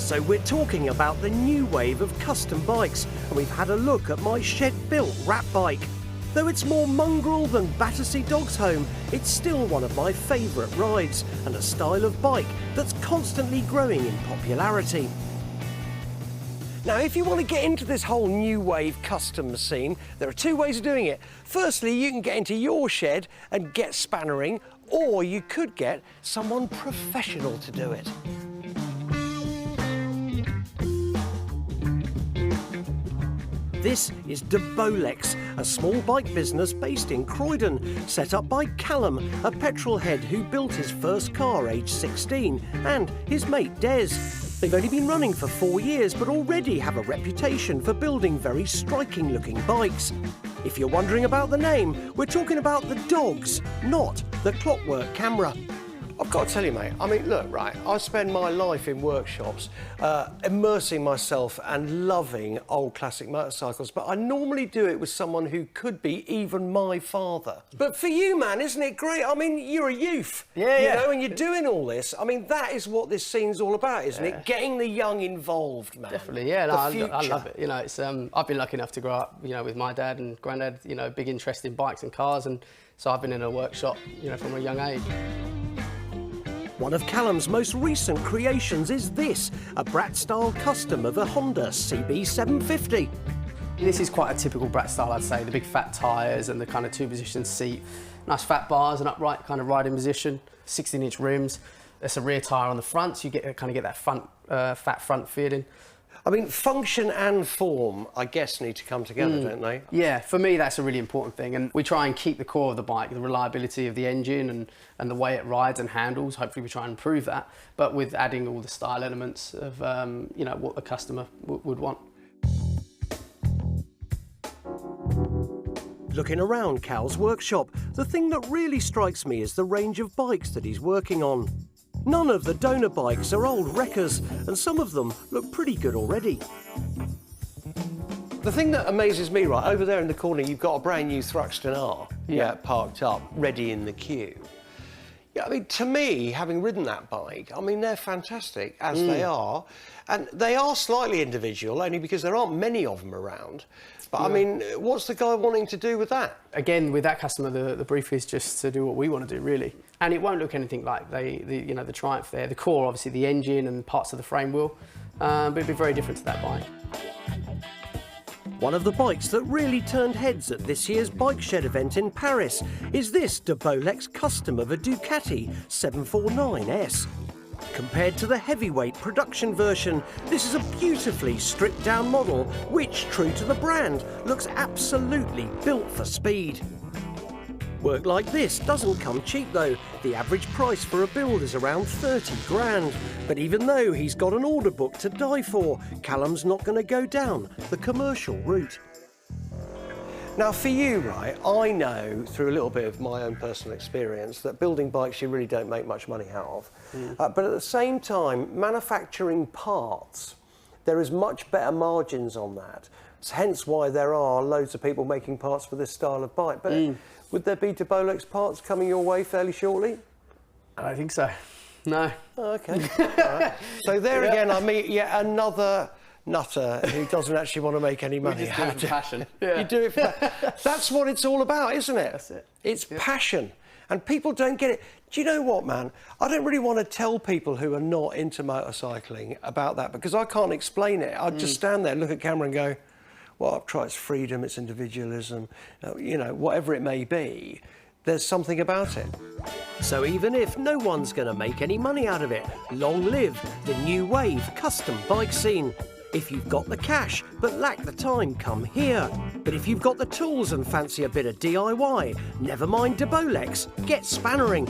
So we're talking about the new wave of custom bikes, and we've had a look at my shed-built rat bike. Though it's more mongrel than Battersea Dog's Home, it's still one of my favourite rides and a style of bike that's constantly growing in popularity. Now, if you want to get into this whole new wave custom scene, there are two ways of doing it. Firstly, you can get into your shed and get spannering, or you could get someone professional to do it. This is deBolex, a small bike business based in Croydon, set up by Callum, a petrol head who built his first car aged 16, and his mate Des. They've only been running for 4 years, but already have a reputation for building very striking-looking bikes. If you're wondering about the name, we're talking about the dogs, not the clockwork camera. I've got to tell you, mate, I mean, look, right, I spend my life in workshops, immersing myself and loving old classic motorcycles, but I normally do it with someone who could be even my father. But for you, man, isn't it great? I mean, you're a youth, you know, and you're doing all this. I mean, that is what this scene's all about, isn't it? Getting the young involved, man. Definitely, yeah, no, I love it. You know, it's I've been lucky enough to grow up, you know, with my dad and granddad, you know, big interest in bikes and cars, and so I've been in a workshop, you know, from a young age. One of Callum's most recent creations is this, a Brat-style custom of a Honda CB750. This is quite a typical Brat style, I'd say. The big fat tyres and the kind of two-position seat. Nice fat bars, an upright kind of riding position, 16-inch rims. There's a rear tyre on the front, so you get that front, fat front feeling. I mean, function and form, I guess, need to come together, don't they? Yeah, for me, that's a really important thing. And we try and keep the core of the bike, the reliability of the engine and the way it rides and handles. Hopefully, we try and improve that, but with adding all the style elements of, you know, what the customer would want. Looking around Cal's workshop, the thing that really strikes me is the range of bikes that he's working on. None of the donor bikes are old wreckers, and some of them look pretty good already. The thing that amazes me, right, over there in the corner, you've got a brand new Thruxton R, parked up, ready in the queue. Yeah, I mean, to me, having ridden that bike, I mean, they're fantastic, as they are. And they are slightly individual, only because there aren't many of them around. But, I mean, what's the guy wanting to do with that? Again, with that customer, the brief is just to do what we want to do, really. And it won't look anything like the Triumph there. The core, obviously, the engine and parts of the frame will, but it'll be very different to that bike. One of the bikes that really turned heads at this year's Bike Shed event in Paris is this deBolex custom of a Ducati 749S. Compared to the heavyweight production version, this is a beautifully stripped down model which, true to the brand, looks absolutely built for speed. Work like this doesn't come cheap though. The average price for a build is around 30 grand. But even though he's got an order book to die for, Callum's not going to go down the commercial route. Now for you, right, I know through a little bit of my own personal experience that building bikes you really don't make much money out of. But at the same time, manufacturing parts, there is much better margins on that. It's hence why there are loads of people making parts for this style of bike. But would there be deBolex parts coming your way fairly shortly? I don't think so, no. Oh, okay. All right. So there again, I meet yet another nutter who doesn't actually want to make any money. We just do it for passion. You do it for That's what it's all about, isn't it? That's it. It's passion. And people don't get it. Do you know what, man? I don't really want to tell people who are not into motorcycling about that because I can't explain it. I'd just stand there, look at camera and go, well, I've tried, it's freedom, it's individualism, you know, whatever it may be, there's something about it. So even if no one's going to make any money out of it, long live the new wave custom bike scene. If you've got the cash but lack the time, come here. But if you've got the tools and fancy a bit of DIY, never mind deBolex, get spannering.